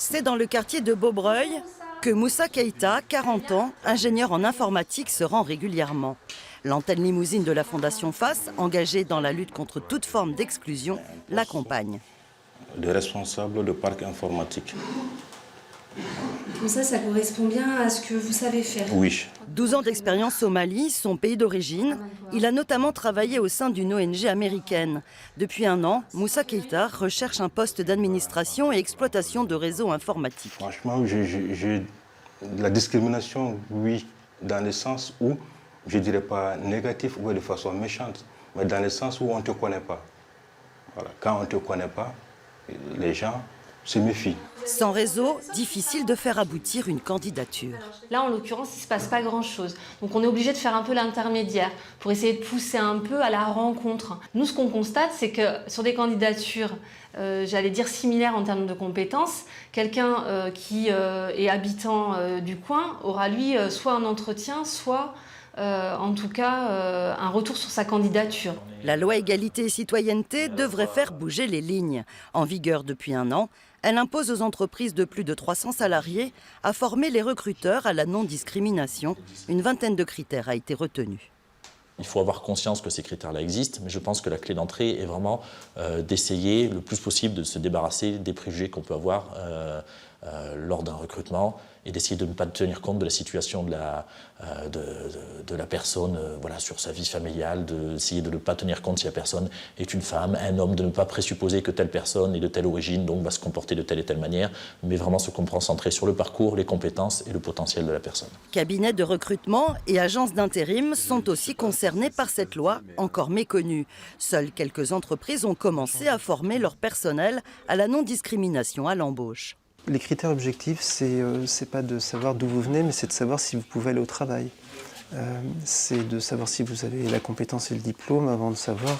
C'est dans le quartier de Beaubreuil que Moussa Keïta, 40 ans, ingénieur en informatique, se rend régulièrement. L'antenne limousine de la Fondation FAS, engagée dans la lutte contre toute forme d'exclusion, l'accompagne. De responsable de parc informatique. Comme ça correspond bien à ce que vous savez faire. Oui. 12 ans d'expérience au Mali, son pays d'origine. Il a notamment travaillé au sein d'une ONG américaine. Depuis 1 an, Moussa Keïta recherche un poste d'administration et exploitation de réseaux informatiques. Franchement, j'ai la discrimination, oui, dans le sens où, je ne dirais pas négatif ou de façon méchante, mais dans le sens où on ne te connaît pas. Voilà. Quand on ne te connaît pas, les gens se méfient. Sans réseau, difficile de faire aboutir une candidature. Là, en l'occurrence, il ne se passe pas grand-chose. Donc on est obligé de faire un peu l'intermédiaire pour essayer de pousser un peu à la rencontre. Nous, ce qu'on constate, c'est que sur des candidatures, j'allais dire similaires en termes de compétences, quelqu'un qui est habitant du coin aura, lui, soit un entretien, soit... en tout cas, un retour sur sa candidature. La loi égalité et citoyenneté devrait faire bouger les lignes. En vigueur depuis 1 an, elle impose aux entreprises de plus de 300 salariés à former les recruteurs à la non-discrimination. Une vingtaine de critères a été retenue. Il faut avoir conscience que ces critères-là existent, mais je pense que la clé d'entrée est vraiment d'essayer le plus possible de se débarrasser des préjugés qu'on peut avoir lors d'un recrutement et d'essayer de ne pas tenir compte de la situation de la personne voilà, sur sa vie familiale, d'essayer de ne pas tenir compte si la personne est une femme, un homme, de ne pas présupposer que telle personne est de telle origine, donc va se comporter de telle et telle manière, mais vraiment se concentrer sur le parcours, les compétences et le potentiel de la personne. Cabinets de recrutement et agences d'intérim sont aussi concernés par cette loi encore méconnue. Seules quelques entreprises ont commencé à former leur personnel à la non-discrimination à l'embauche. Les critères objectifs, c'est pas de savoir d'où vous venez, mais c'est de savoir si vous pouvez aller au travail. C'est de savoir si vous avez la compétence et le diplôme avant de savoir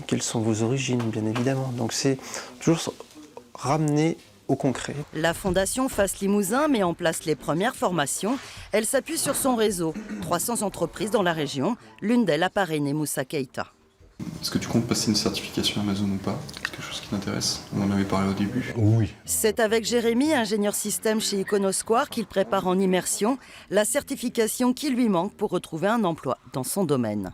quelles sont vos origines, bien évidemment. Donc c'est toujours ramener au concret. La Fondation FAS Limousin met en place les premières formations. Elle s'appuie sur son réseau. 300 entreprises dans la région. L'une d'elles a parrainé Moussa Keïta. Est-ce que tu comptes passer une certification Amazon ou pas? Quelque chose qui t'intéresse? On en avait parlé au début. Oui. C'est avec Jérémy, ingénieur système chez Iconosquare, qu'il prépare en immersion la certification qui lui manque pour retrouver un emploi dans son domaine.